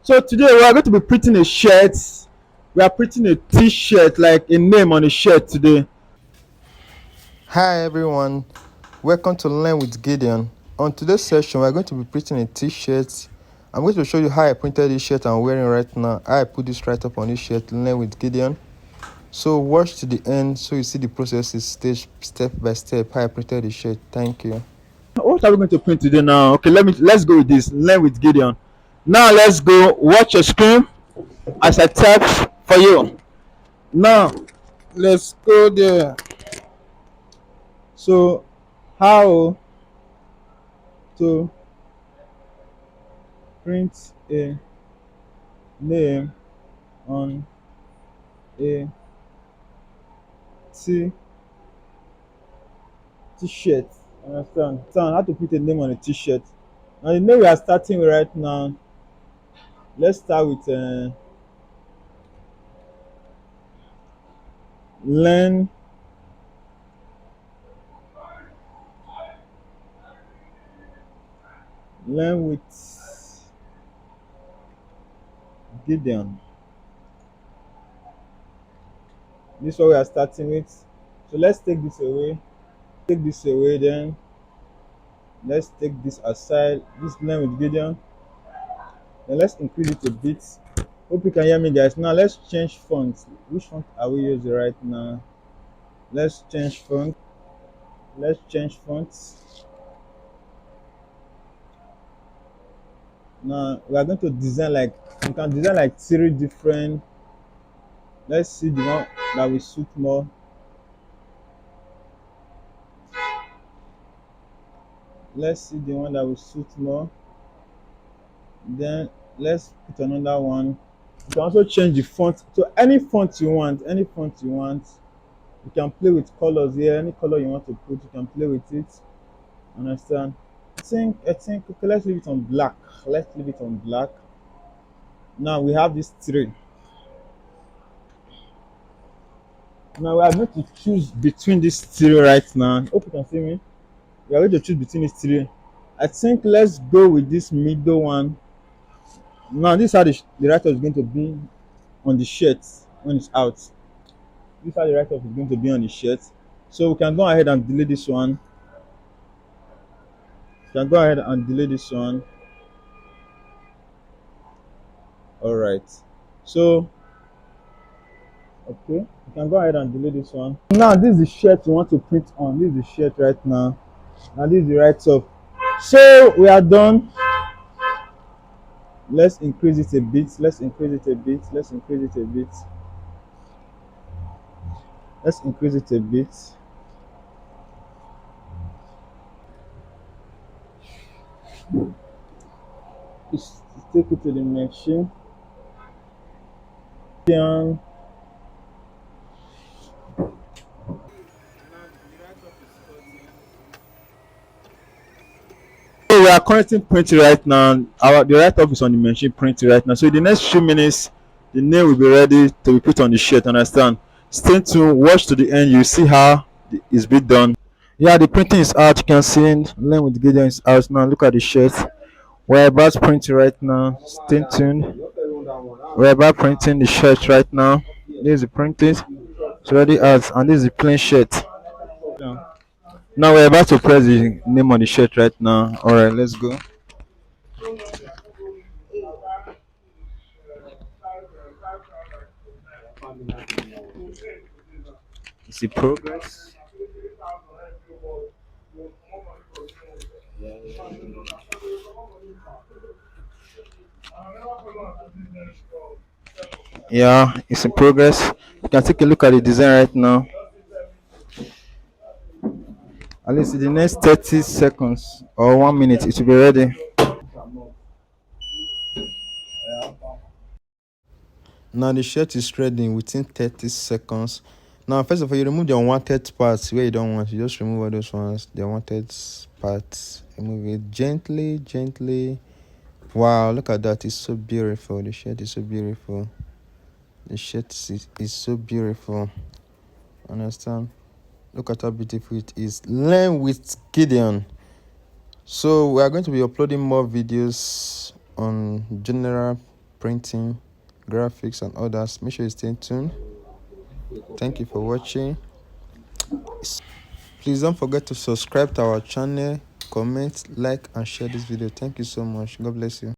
So today we are going to be printing a shirt. We are printing a T-shirt, like a name on a shirt today. Hi everyone, welcome to Learn with Gideon. On today's session, we're going to be printing a t-shirt. I'm going to show you how I printed this shirt I'm wearing right now. How I put this right up on this shirt, Learn with Gideon. So watch to the end so you see the process is step by step how I printed the shirt. Thank you. What are we going to print today now? Okay, let's go with this. Learn with Gideon. Now let's go. Watch your screen as I type for you. Now let's go there. So how to print a name on a t t-shirt. Understand? So how to put a name on a t-shirt. Now the name we are starting with right now. Let's start with learn learn with Gideon. This is what we are starting with. So let's take this away. Take this away, then let's take this aside. This learn with Gideon. Then let's increase it a bit. Hope you can hear me, guys. Now let's change font. Which font are we using right now? Let's change font. Let's change fonts. Now we are going to design like you can design like 3 different. Let's see the one that will suit more. Let's see the one that will suit more. Then let's put another one. You can also change the font to any font you want. Any font you want. You can play with colors here. Any color you want to put, you can play with it. Understand? I think okay, let's leave it on black. Let's leave it on black. Now we have these 3. Now we are going to choose between these 3 right now. Hope you can see me. We are going to choose between these 3. I think let's go with this middle one. Now this is how the write-up is going to be on the shirt when it's out. This is how the write-up is going to be on the shirt. So we can go ahead and delete this one. You can go ahead and delete this one. Alright. So okay, you can go ahead and delete this one. Now this is the shirt you want to print on. This is the shirt right now. Now this is the write-up. So we are done. Let's increase it a bit. Let's increase it a bit. Let's increase it a bit. Let's increase it a bit. Let's take it to the machine. Then so we are currently printing right now. The write-up is on the machine printing right now. So in the next few minutes, the name will be ready to be put on the shirt. Understand? Stay tuned. Watch to the end. You see how it's been done. Yeah, the printing is out. You can see Learn with Gideon is out now. Look at the shirt. We're about printing right now. Stay tuned. We're about printing the shirt right now. This is the printing. It's already out, and this is the plain shirt. Now we're about to press the name on the shirt right now. All right, let's go. See progress. Yeah, it's in progress. You can take a look at the design right now. At least in the next 30 seconds or 1 minute, it will be ready. Now the shirt is ready within 30 seconds. Now, first of all, you remove the unwanted parts where you don't want. You just remove all those ones, the unwanted parts. Remove it gently, gently. Wow, look at that. It's so beautiful. The shirt is so beautiful. The shirt is so beautiful. Understand? Look at how beautiful it is. Learn with Gideon. So we are going to be uploading more videos on general printing, graphics, and others. Make sure you stay tuned. Thank you for watching. Please don't forget to subscribe to our channel, comment, like, and share this video. Thank you so much. God bless you.